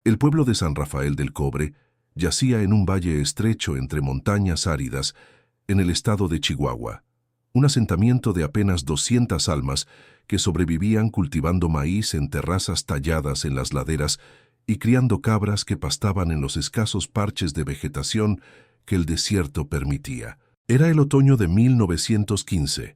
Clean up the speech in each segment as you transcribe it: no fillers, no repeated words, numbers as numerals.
El pueblo de San Rafael del Cobre yacía en un valle estrecho entre montañas áridas en el estado de Chihuahua, un asentamiento de apenas 200 almas que sobrevivían cultivando maíz en terrazas talladas en las laderas y criando cabras que pastaban en los escasos parches de vegetación que el desierto permitía. Era el otoño de 1915,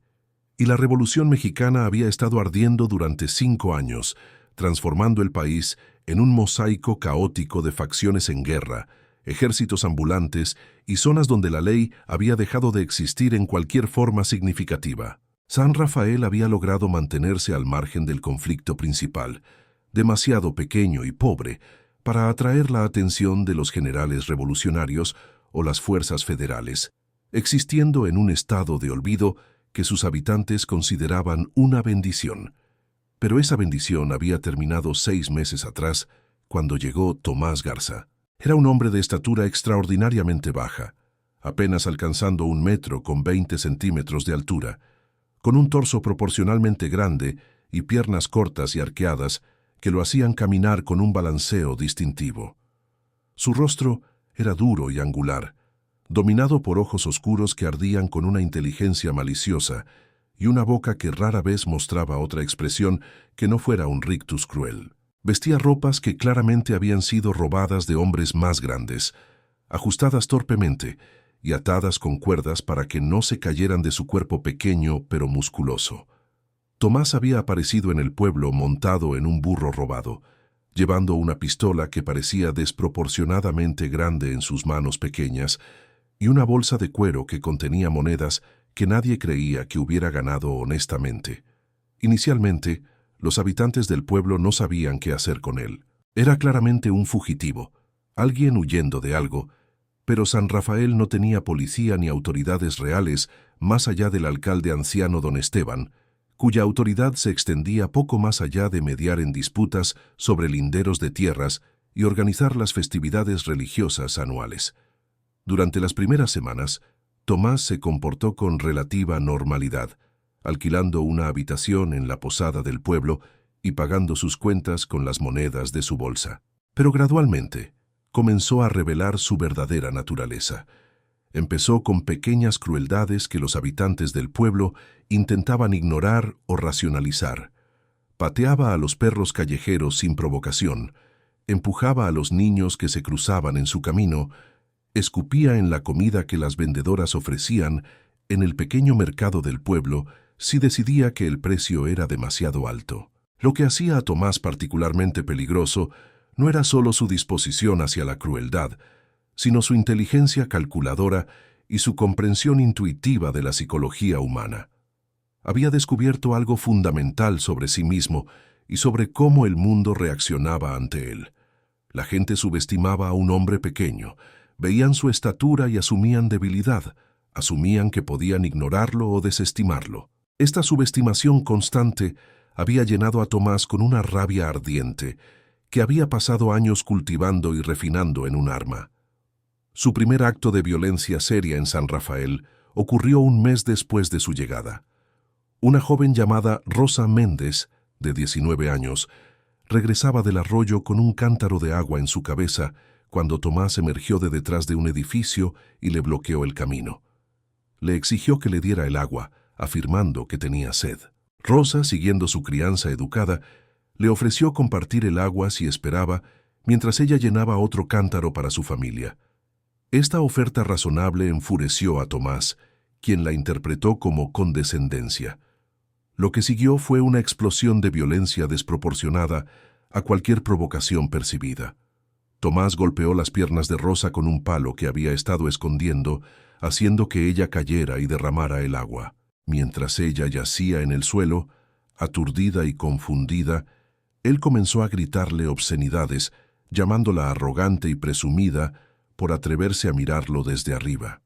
y la Revolución Mexicana había estado ardiendo durante 5 años, transformando el país en un mosaico caótico de facciones en guerra, ejércitos ambulantes y zonas donde la ley había dejado de existir en cualquier forma significativa. San Rafael había logrado mantenerse al margen del conflicto principal, demasiado pequeño y pobre para atraer la atención de los generales revolucionarios o las fuerzas federales, existiendo en un estado de olvido que sus habitantes consideraban una bendición. Pero esa bendición había terminado 6 meses atrás, cuando llegó Tomás Garza. Era un hombre de estatura extraordinariamente baja, apenas alcanzando 1 metro con 20 centímetros de altura, con un torso proporcionalmente grande y piernas cortas y arqueadas que lo hacían caminar con un balanceo distintivo. Su rostro era duro y angular, dominado por ojos oscuros que ardían con una inteligencia maliciosa y una boca que rara vez mostraba otra expresión que no fuera un rictus cruel. Vestía ropas que claramente habían sido robadas de hombres más grandes, ajustadas torpemente y atadas con cuerdas para que no se cayeran de su cuerpo pequeño pero musculoso. Tomás había aparecido en el pueblo montado en un burro robado, llevando una pistola que parecía desproporcionadamente grande en sus manos pequeñas y una bolsa de cuero que contenía monedas que nadie creía que hubiera ganado honestamente. Inicialmente, los habitantes del pueblo no sabían qué hacer con él. Era claramente un fugitivo, alguien huyendo de algo, pero San Rafael no tenía policía ni autoridades reales más allá del alcalde anciano don Esteban, cuya autoridad se extendía poco más allá de mediar en disputas sobre linderos de tierras y organizar las festividades religiosas anuales. Durante las primeras semanas, Tomás se comportó con relativa normalidad, alquilando una habitación en la posada del pueblo y pagando sus cuentas con las monedas de su bolsa. Pero gradualmente comenzó a revelar su verdadera naturaleza. Empezó con pequeñas crueldades que los habitantes del pueblo intentaban ignorar o racionalizar. Pateaba a los perros callejeros sin provocación, empujaba a los niños que se cruzaban en su camino, escupía en la comida que las vendedoras ofrecían en el pequeño mercado del pueblo si decidía que el precio era demasiado alto. Lo que hacía a Tomás particularmente peligroso no era solo su disposición hacia la crueldad, sino su inteligencia calculadora y su comprensión intuitiva de la psicología humana. Había descubierto algo fundamental sobre sí mismo y sobre cómo el mundo reaccionaba ante él. La gente subestimaba a un hombre pequeño, veían su estatura y asumían debilidad, asumían que podían ignorarlo o desestimarlo. Esta subestimación constante había llenado a Tomás con una rabia ardiente que había pasado años cultivando y refinando en un arma. Su primer acto de violencia seria en San Rafael ocurrió 1 mes después de su llegada. Una joven llamada Rosa Méndez, de 19 años, regresaba del arroyo con un cántaro de agua en su cabeza cuando Tomás emergió de detrás de un edificio y le bloqueó el camino. Le exigió que le diera el agua, afirmando que tenía sed. Rosa, siguiendo su crianza educada, le ofreció compartir el agua si esperaba, mientras ella llenaba otro cántaro para su familia. Esta oferta razonable enfureció a Tomás, quien la interpretó como condescendencia. Lo que siguió fue una explosión de violencia desproporcionada a cualquier provocación percibida. Tomás golpeó las piernas de Rosa con un palo que había estado escondiendo, haciendo que ella cayera y derramara el agua. Mientras ella yacía en el suelo, aturdida y confundida, él comenzó a gritarle obscenidades, llamándola arrogante y presumida por atreverse a mirarlo desde arriba.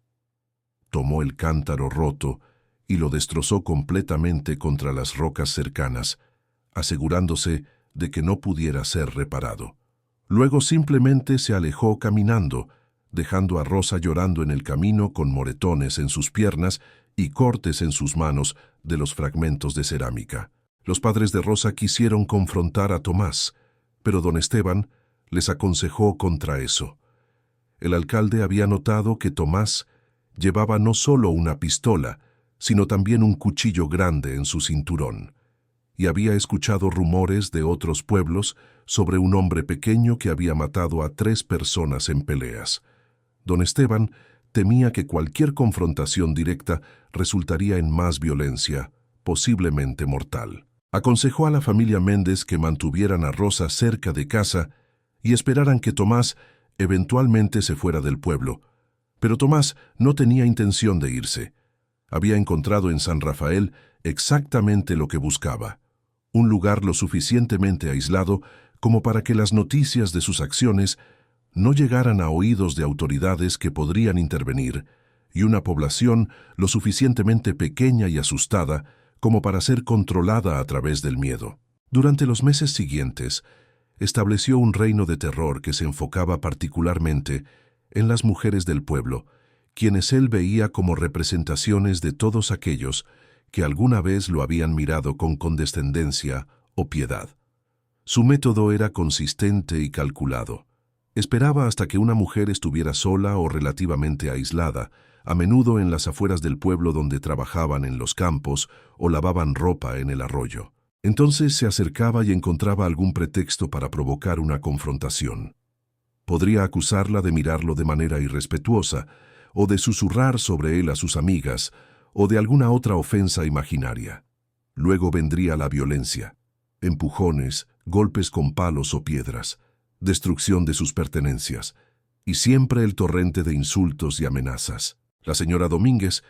Tomó el cántaro roto y lo destrozó completamente contra las rocas cercanas, asegurándose de que no pudiera ser reparado. Luego simplemente se alejó caminando, dejando a Rosa llorando en el camino con moretones en sus piernas y cortes en sus manos de los fragmentos de cerámica. Los padres de Rosa quisieron confrontar a Tomás, pero don Esteban les aconsejó contra eso. El alcalde había notado que Tomás llevaba no solo una pistola, sino también un cuchillo grande en su cinturón, y había escuchado rumores de otros pueblos sobre un hombre pequeño que había matado a 3 personas en peleas. Don Esteban temía que cualquier confrontación directa resultaría en más violencia, posiblemente mortal. Aconsejó a la familia Méndez que mantuvieran a Rosa cerca de casa y esperaran que Tomás eventualmente se fuera del pueblo. Pero Tomás no tenía intención de irse. Había encontrado en San Rafael exactamente lo que buscaba: un lugar lo suficientemente aislado como para que las noticias de sus acciones no llegaran a oídos de autoridades que podrían intervenir, y una población lo suficientemente pequeña y asustada como para ser controlada a través del miedo. Durante los meses siguientes, estableció un reino de terror que se enfocaba particularmente en las mujeres del pueblo, quienes él veía como representaciones de todos aquellos que alguna vez lo habían mirado con condescendencia o piedad. Su método era consistente y calculado. Esperaba hasta que una mujer estuviera sola o relativamente aislada, a menudo en las afueras del pueblo donde trabajaban en los campos o lavaban ropa en el arroyo. Entonces se acercaba y encontraba algún pretexto para provocar una confrontación. Podría acusarla de mirarlo de manera irrespetuosa, o de susurrar sobre él a sus amigas, o de alguna otra ofensa imaginaria. Luego vendría la violencia: empujones, golpes con palos o piedras, destrucción de sus pertenencias, y siempre el torrente de insultos y amenazas. La señora Domínguez,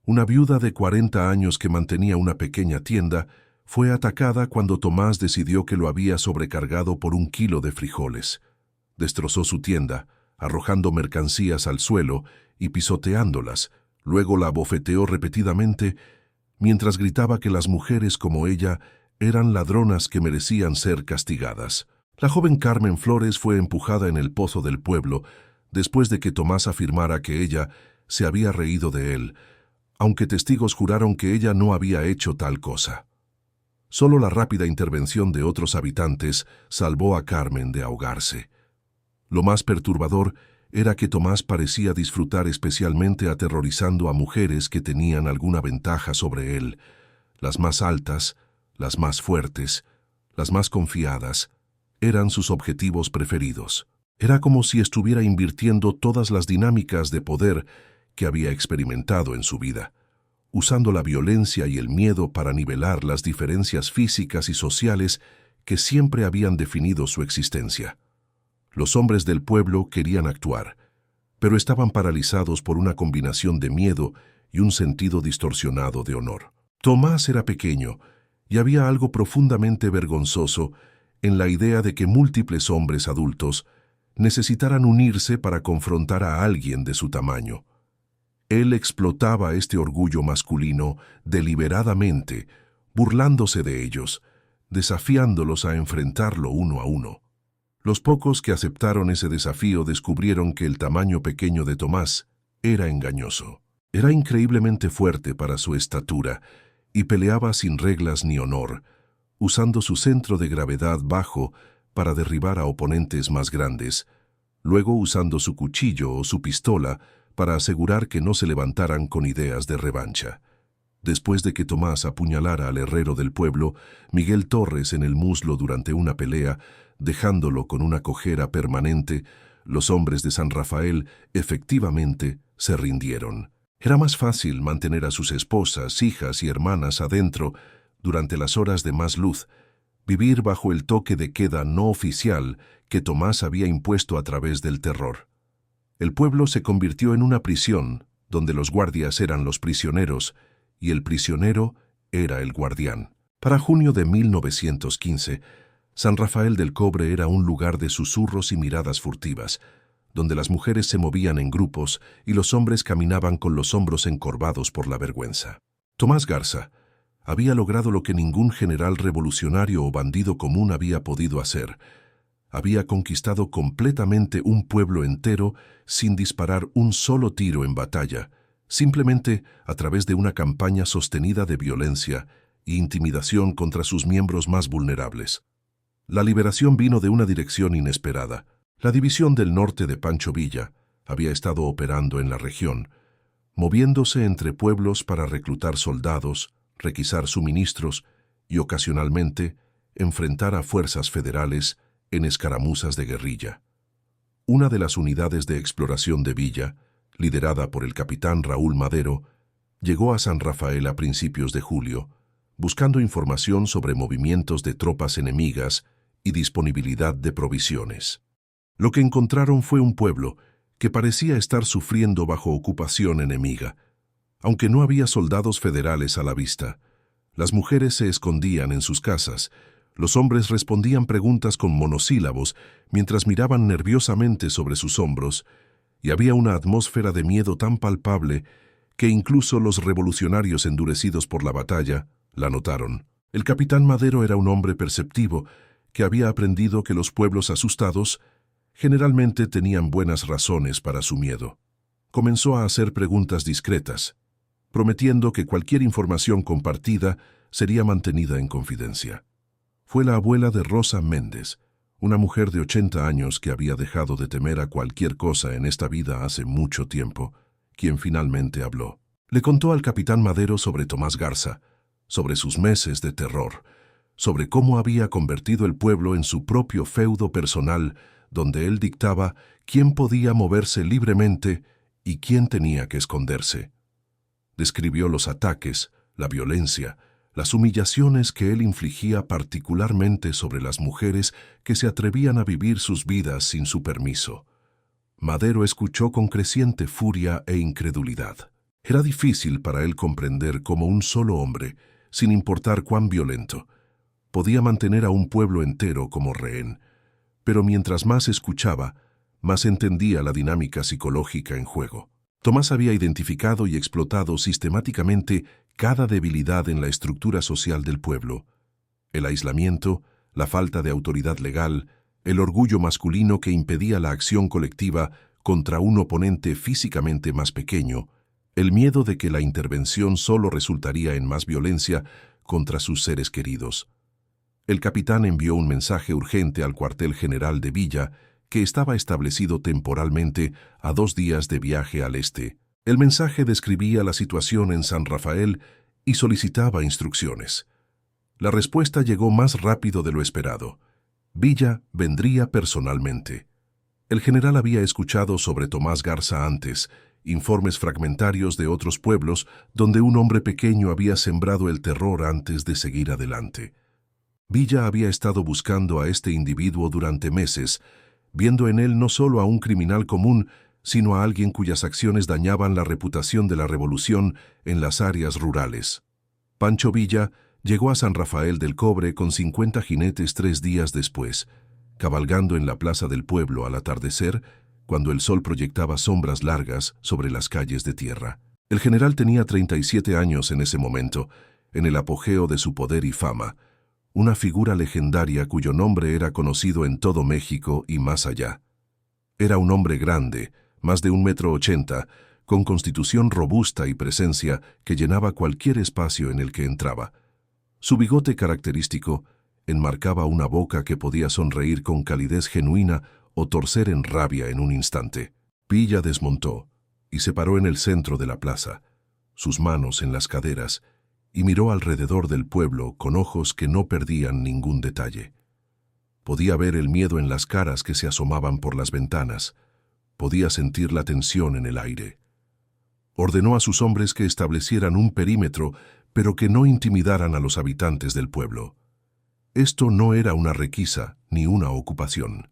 una viuda de 40 años que mantenía una pequeña tienda, fue atacada cuando Tomás decidió que lo había sobrecargado por 1 kilo de frijoles. Destrozó su tienda, arrojando mercancías al suelo y pisoteándolas. Luego la abofeteó repetidamente, mientras gritaba que las mujeres como ella eran ladronas que merecían ser castigadas. La joven Carmen Flores fue empujada en el pozo del pueblo después de que Tomás afirmara que ella se había reído de él, aunque testigos juraron que ella no había hecho tal cosa. Solo la rápida intervención de otros habitantes salvó a Carmen de ahogarse. Lo más perturbador era que Tomás parecía disfrutar especialmente aterrorizando a mujeres que tenían alguna ventaja sobre él: las más altas, las más fuertes, las más confiadas, eran sus objetivos preferidos. Era como si estuviera invirtiendo todas las dinámicas de poder que había experimentado en su vida, usando la violencia y el miedo para nivelar las diferencias físicas y sociales que siempre habían definido su existencia. Los hombres del pueblo querían actuar, pero estaban paralizados por una combinación de miedo y un sentido distorsionado de honor. Tomás era pequeño, y había algo profundamente vergonzoso en la idea de que múltiples hombres adultos necesitaran unirse para confrontar a alguien de su tamaño. Él explotaba este orgullo masculino deliberadamente, burlándose de ellos, desafiándolos a enfrentarlo uno a uno. Los pocos que aceptaron ese desafío descubrieron que el tamaño pequeño de Tomás era engañoso. Era increíblemente fuerte para su estatura y peleaba sin reglas ni honor, usando su centro de gravedad bajo para derribar a oponentes más grandes, luego usando su cuchillo o su pistola para asegurar que no se levantaran con ideas de revancha. Después de que Tomás apuñalara al herrero del pueblo, Miguel Torres, en el muslo durante una pelea, dejándolo con una cojera permanente, los hombres de San Rafael efectivamente se rindieron. Era más fácil mantener a sus esposas, hijas y hermanas adentro durante las horas de más luz, vivir bajo el toque de queda no oficial que Tomás había impuesto a través del terror. El pueblo se convirtió en una prisión donde los guardias eran los prisioneros y el prisionero era el guardián. Para junio de 1915, San Rafael del Cobre era un lugar de susurros y miradas furtivas, donde las mujeres se movían en grupos y los hombres caminaban con los hombros encorvados por la vergüenza. Tomás Garza había logrado lo que ningún general revolucionario o bandido común había podido hacer. Había conquistado completamente un pueblo entero sin disparar un solo tiro en batalla, simplemente a través de una campaña sostenida de violencia e intimidación contra sus miembros más vulnerables. La liberación vino de una dirección inesperada. La División del Norte de Pancho Villa había estado operando en la región, moviéndose entre pueblos para reclutar soldados, requisar suministros y ocasionalmente enfrentar a fuerzas federales en escaramuzas de guerrilla. Una de las unidades de exploración de Villa, liderada por el capitán Raúl Madero, llegó a San Rafael a principios de julio, buscando información sobre movimientos de tropas enemigas y disponibilidad de provisiones. Lo que encontraron fue un pueblo que parecía estar sufriendo bajo ocupación enemiga. Aunque no había soldados federales a la vista, las mujeres se escondían en sus casas, los hombres respondían preguntas con monosílabos mientras miraban nerviosamente sobre sus hombros, y había una atmósfera de miedo tan palpable que incluso los revolucionarios endurecidos por la batalla la notaron. El capitán Madero era un hombre perceptivo que había aprendido que los pueblos asustados generalmente tenían buenas razones para su miedo. Comenzó a hacer preguntas discretas, prometiendo que cualquier información compartida sería mantenida en confidencia. Fue la abuela de Rosa Méndez, una mujer de 80 años que había dejado de temer a cualquier cosa en esta vida hace mucho tiempo, quien finalmente habló. Le contó al capitán Madero sobre Tomás Garza, sobre sus meses de terror, sobre cómo había convertido el pueblo en su propio feudo personal, donde él dictaba quién podía moverse libremente y quién tenía que esconderse. Describió los ataques, la violencia, las humillaciones que él infligía particularmente sobre las mujeres que se atrevían a vivir sus vidas sin su permiso. Madero escuchó con creciente furia e incredulidad. Era difícil para él comprender cómo un solo hombre, sin importar cuán violento, podía mantener a un pueblo entero como rehén. Pero mientras más escuchaba, más entendía la dinámica psicológica en juego. Tomás había identificado y explotado sistemáticamente cada debilidad en la estructura social del pueblo: el aislamiento, la falta de autoridad legal, el orgullo masculino que impedía la acción colectiva contra un oponente físicamente más pequeño, el miedo de que la intervención solo resultaría en más violencia contra sus seres queridos. El capitán envió un mensaje urgente al cuartel general de Villa, que estaba establecido temporalmente a 2 días de viaje al este. El mensaje describía la situación en San Rafael y solicitaba instrucciones. La respuesta llegó más rápido de lo esperado. Villa vendría personalmente. El general había escuchado sobre Tomás Garza antes, informes fragmentarios de otros pueblos donde un hombre pequeño había sembrado el terror antes de seguir adelante. Villa había estado buscando a este individuo durante meses, viendo en él no solo a un criminal común, sino a alguien cuyas acciones dañaban la reputación de la revolución en las áreas rurales. Pancho Villa llegó a San Rafael del Cobre con 50 jinetes 3 días después, cabalgando en la plaza del pueblo al atardecer, cuando el sol proyectaba sombras largas sobre las calles de tierra. El general tenía 37 años en ese momento, en el apogeo de su poder y fama, una figura legendaria cuyo nombre era conocido en todo México y más allá. Era un hombre grande, más de 1,80 m, con constitución robusta y presencia que llenaba cualquier espacio en el que entraba. Su bigote característico enmarcaba una boca que podía sonreír con calidez genuina o torcer en rabia en un instante. Villa desmontó y se paró en el centro de la plaza, sus manos en las caderas, y miró alrededor del pueblo con ojos que no perdían ningún detalle. Podía ver el miedo en las caras que se asomaban por las ventanas. Podía sentir la tensión en el aire. Ordenó a sus hombres que establecieran un perímetro, pero que no intimidaran a los habitantes del pueblo. Esto no era una requisa ni una ocupación.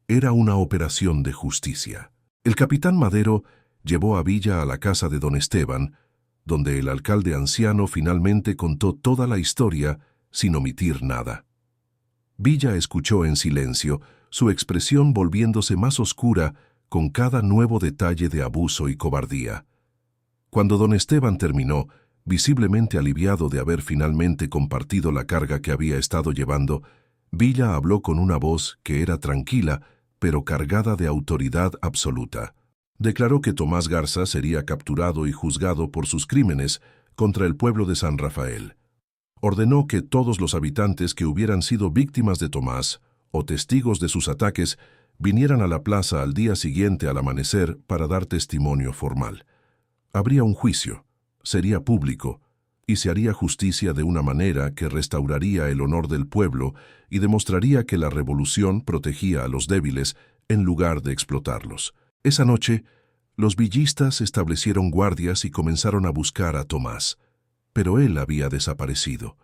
Era una operación de justicia. El capitán Madero llevó a Villa a la casa de don Esteban, donde el alcalde anciano finalmente contó toda la historia sin omitir nada. Villa escuchó en silencio, su expresión volviéndose más oscura con cada nuevo detalle de abuso y cobardía. Cuando don Esteban terminó, visiblemente aliviado de haber finalmente compartido la carga que había estado llevando, Villa habló con una voz que era tranquila, pero cargada de autoridad absoluta. Declaró que Tomás Garza sería capturado y juzgado por sus crímenes contra el pueblo de San Rafael. ordenó que todos los habitantes que hubieran sido víctimas de Tomás o testigos de sus ataques vinieran a la plaza al día siguiente al amanecer para dar testimonio formal. Habría un juicio, sería público, y se haría justicia de una manera que restauraría el honor del pueblo y demostraría que la revolución protegía a los débiles en lugar de explotarlos. Esa noche, los villistas establecieron guardias y comenzaron a buscar a Tomás, pero él había desaparecido.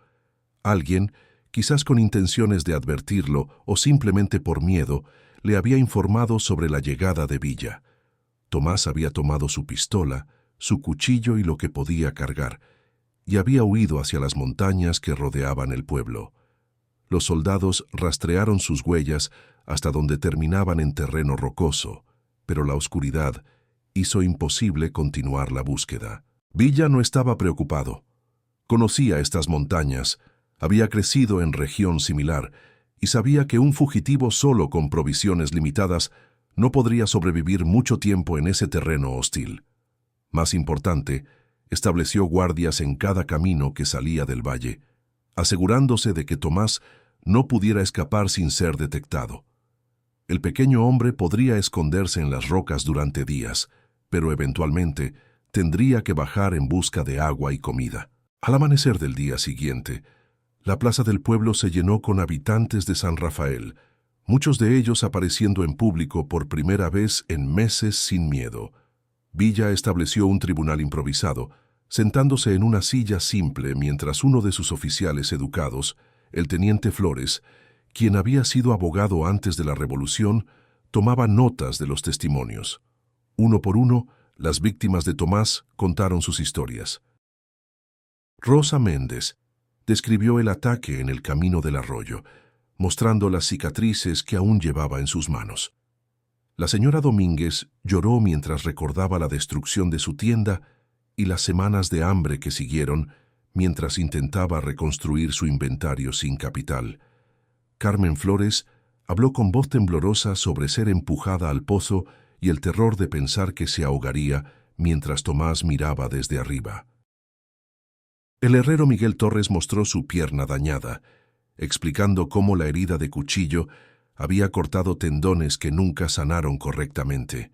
Alguien, quizás con intenciones de advertirlo o simplemente por miedo, le había informado sobre la llegada de Villa. Tomás había tomado su pistola, su cuchillo y lo que podía cargar, y había huido hacia las montañas que rodeaban el pueblo. Los soldados rastrearon sus huellas hasta donde terminaban en terreno rocoso, pero la oscuridad hizo imposible continuar la búsqueda. Villa no estaba preocupado. Conocía estas montañas, había crecido en región similar y sabía que un fugitivo solo con provisiones limitadas no podría sobrevivir mucho tiempo en ese terreno hostil. Más importante, estableció guardias en cada camino que salía del valle, asegurándose de que Tomás no pudiera escapar sin ser detectado. El pequeño hombre podría esconderse en las rocas durante días, pero eventualmente tendría que bajar en busca de agua y comida. Al amanecer del día siguiente, la plaza del pueblo se llenó con habitantes de San Rafael, muchos de ellos apareciendo en público por primera vez en meses sin miedo. Villa estableció un tribunal improvisado, sentándose en una silla simple mientras uno de sus oficiales educados, el teniente Flores, quien había sido abogado antes de la Revolución, tomaba notas de los testimonios. Uno por uno, las víctimas de Tomás contaron sus historias. Rosa Méndez describió el ataque en el camino del arroyo, mostrando las cicatrices que aún llevaba en sus manos. La señora Domínguez lloró mientras recordaba la destrucción de su tienda y las semanas de hambre que siguieron mientras intentaba reconstruir su inventario sin capital. Carmen Flores habló con voz temblorosa sobre ser empujada al pozo y el terror de pensar que se ahogaría mientras Tomás miraba desde arriba. El herrero Miguel Torres mostró su pierna dañada, explicando cómo la herida de cuchillo había cortado tendones que nunca sanaron correctamente.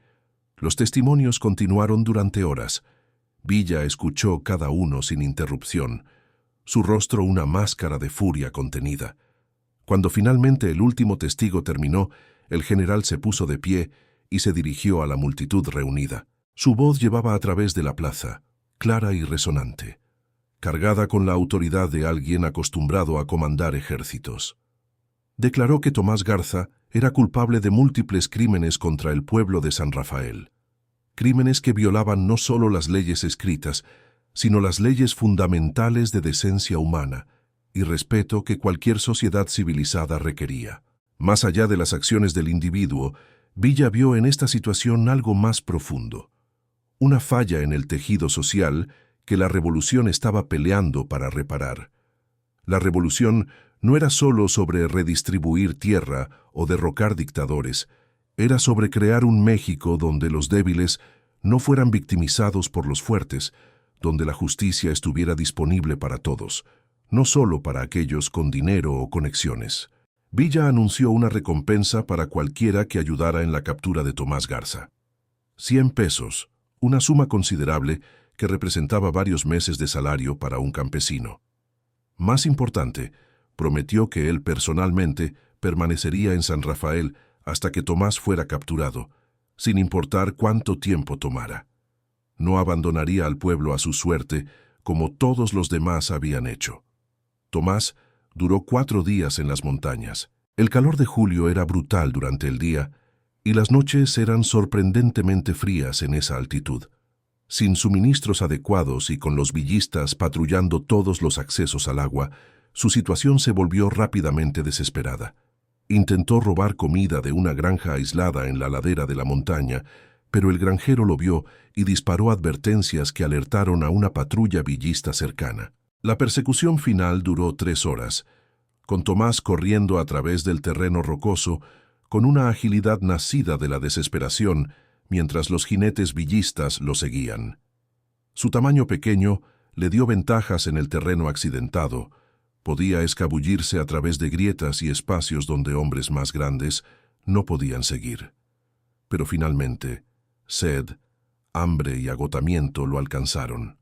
Los testimonios continuaron durante horas. Villa escuchó cada uno sin interrupción, su rostro una máscara de furia contenida. Cuando finalmente el último testigo terminó, el general se puso de pie y se dirigió a la multitud reunida. Su voz llevaba a través de la plaza, clara y resonante, cargada con la autoridad de alguien acostumbrado a comandar ejércitos. Declaró que Tomás Garza era culpable de múltiples crímenes contra el pueblo de San Rafael. Crímenes que violaban no solo las leyes escritas, sino las leyes fundamentales de decencia humana y respeto que cualquier sociedad civilizada requería. Más allá de las acciones del individuo, Villa vio en esta situación algo más profundo, una falla en el tejido social que la revolución estaba peleando para reparar. La revolución no era solo sobre redistribuir tierra o derrocar dictadores, era sobre crear un México donde los débiles no fueran victimizados por los fuertes, donde la justicia estuviera disponible para todos, no solo para aquellos con dinero o conexiones. Villa anunció una recompensa para cualquiera que ayudara en la captura de Tomás Garza. 100 pesos, una suma considerable que representaba varios meses de salario para un campesino. Más importante, prometió que él personalmente permanecería en San Rafael hasta que Tomás fuera capturado, sin importar cuánto tiempo tomara. No abandonaría al pueblo a su suerte como todos los demás habían hecho. Tomás duró 4 días en las montañas. El calor de julio era brutal durante el día y las noches eran sorprendentemente frías en esa altitud. Sin suministros adecuados y con los villistas patrullando todos los accesos al agua, su situación se volvió rápidamente desesperada. Intentó robar comida de una granja aislada en la ladera de la montaña, pero el granjero lo vio y disparó advertencias que alertaron a una patrulla villista cercana. La persecución final duró 3 horas, con Tomás corriendo a través del terreno rocoso con una agilidad nacida de la desesperación, mientras los jinetes villistas lo seguían. Su tamaño pequeño le dio ventajas en el terreno accidentado, Podía escabullirse a través de grietas y espacios donde hombres más grandes no podían seguir. Pero finalmente, sed, hambre y agotamiento lo alcanzaron.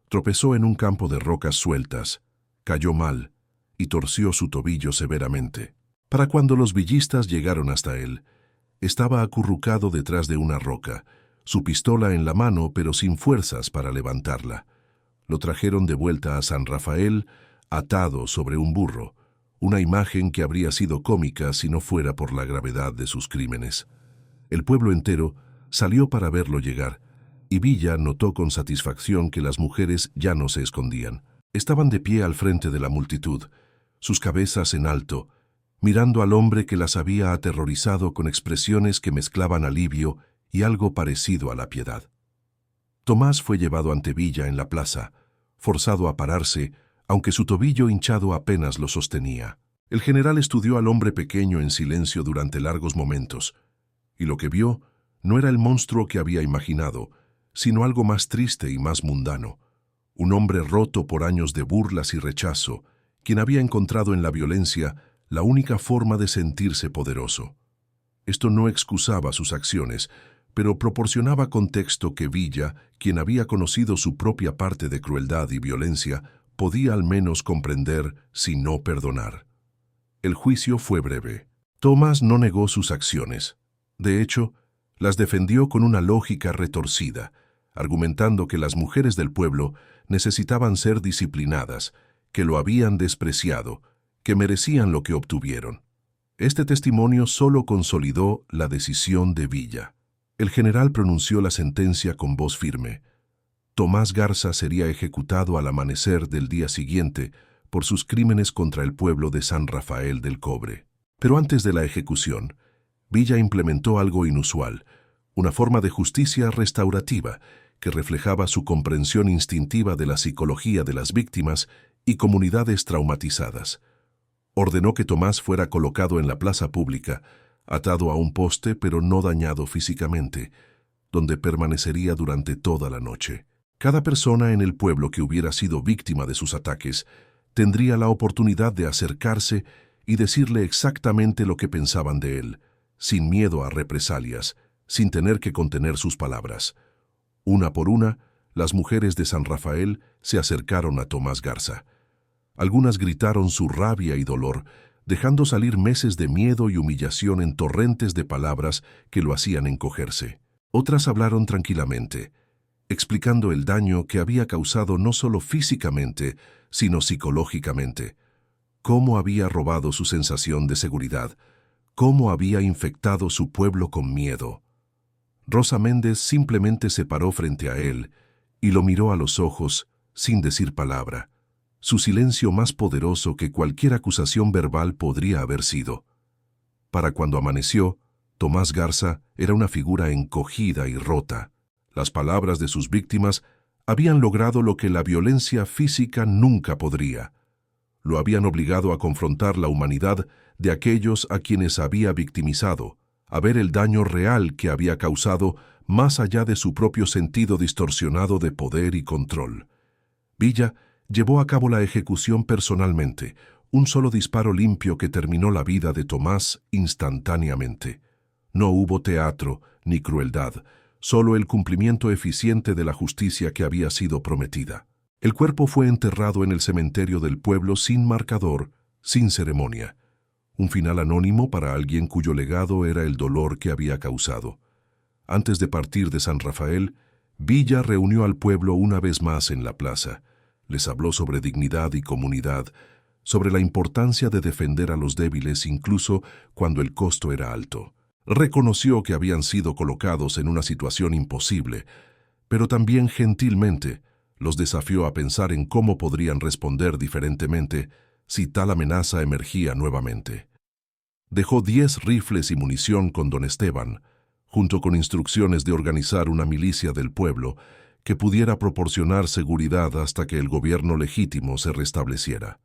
Tropezó en un campo de rocas sueltas, cayó mal y torció su tobillo severamente. Para cuando los villistas llegaron hasta él, estaba acurrucado detrás de una roca, su pistola en la mano pero sin fuerzas para levantarla. Lo trajeron de vuelta a San Rafael, atado sobre un burro, una imagen que habría sido cómica si no fuera por la gravedad de sus crímenes. El pueblo entero salió para verlo llegar, y Villa notó con satisfacción que las mujeres ya no se escondían. Estaban de pie al frente de la multitud, sus cabezas en alto, mirando al hombre que las había aterrorizado con expresiones que mezclaban alivio y algo parecido a la piedad. Tomás fue llevado ante Villa en la plaza, forzado a pararse, aunque su tobillo hinchado apenas lo sostenía. El general estudió al hombre pequeño en silencio durante largos momentos, y lo que vio no era el monstruo que había imaginado, sino algo más triste y más mundano. Un hombre roto por años de burlas y rechazo, quien había encontrado en la violencia la única forma de sentirse poderoso. Esto no excusaba sus acciones, pero proporcionaba contexto que Villa, quien había conocido su propia parte de crueldad y violencia, podía al menos comprender, si no perdonar. El juicio fue breve. Tomás no negó sus acciones. De hecho, las defendió con una lógica retorcida, argumentando que las mujeres del pueblo necesitaban ser disciplinadas, que lo habían despreciado, que merecían lo que obtuvieron. Este testimonio solo consolidó la decisión de Villa. El general pronunció la sentencia con voz firme. Tomás Garza sería ejecutado al amanecer del día siguiente por sus crímenes contra el pueblo de San Rafael del Cobre. Pero antes de la ejecución, Villa implementó algo inusual, una forma de justicia restaurativa que reflejaba su comprensión instintiva de la psicología de las víctimas y comunidades traumatizadas. Ordenó que Tomás fuera colocado en la plaza pública, atado a un poste pero no dañado físicamente, donde permanecería durante toda la noche. Cada persona en el pueblo que hubiera sido víctima de sus ataques tendría la oportunidad de acercarse y decirle exactamente lo que pensaban de él, sin miedo a represalias, sin tener que contener sus palabras. Una por una, las mujeres de San Rafael se acercaron a Tomás Garza. Algunas gritaron su rabia y dolor, dejando salir meses de miedo y humillación en torrentes de palabras que lo hacían encogerse. Otras hablaron tranquilamente, explicando el daño que había causado no solo físicamente, sino psicológicamente, cómo había robado su sensación de seguridad, cómo había infectado su pueblo con miedo. Rosa Méndez simplemente se paró frente a él y lo miró a los ojos sin decir palabra, su silencio más poderoso que cualquier acusación verbal podría haber sido. Para cuando amaneció, Tomás Garza era una figura encogida y rota. Las palabras de sus víctimas habían logrado lo que la violencia física nunca podría. Lo habían obligado a confrontar la humanidad de aquellos a quienes había victimizado, a ver el daño real que había causado más allá de su propio sentido distorsionado de poder y control. Villa llevó a cabo la ejecución personalmente, un solo disparo limpio que terminó la vida de Tomás instantáneamente. No hubo teatro ni crueldad, solo el cumplimiento eficiente de la justicia que había sido prometida. El cuerpo fue enterrado en el cementerio del pueblo sin marcador, sin ceremonia. Un final anónimo para alguien cuyo legado era el dolor que había causado. Antes de partir de San Rafael, Villa reunió al pueblo una vez más en la plaza. Les habló sobre dignidad y comunidad, sobre la importancia de defender a los débiles incluso cuando el costo era alto. Reconoció que habían sido colocados en una situación imposible, pero también gentilmente los desafió a pensar en cómo podrían responder diferentemente si tal amenaza emergía nuevamente. Dejó 10 rifles y munición con don Esteban, junto con instrucciones de organizar una milicia del pueblo que pudiera proporcionar seguridad hasta que el gobierno legítimo se restableciera.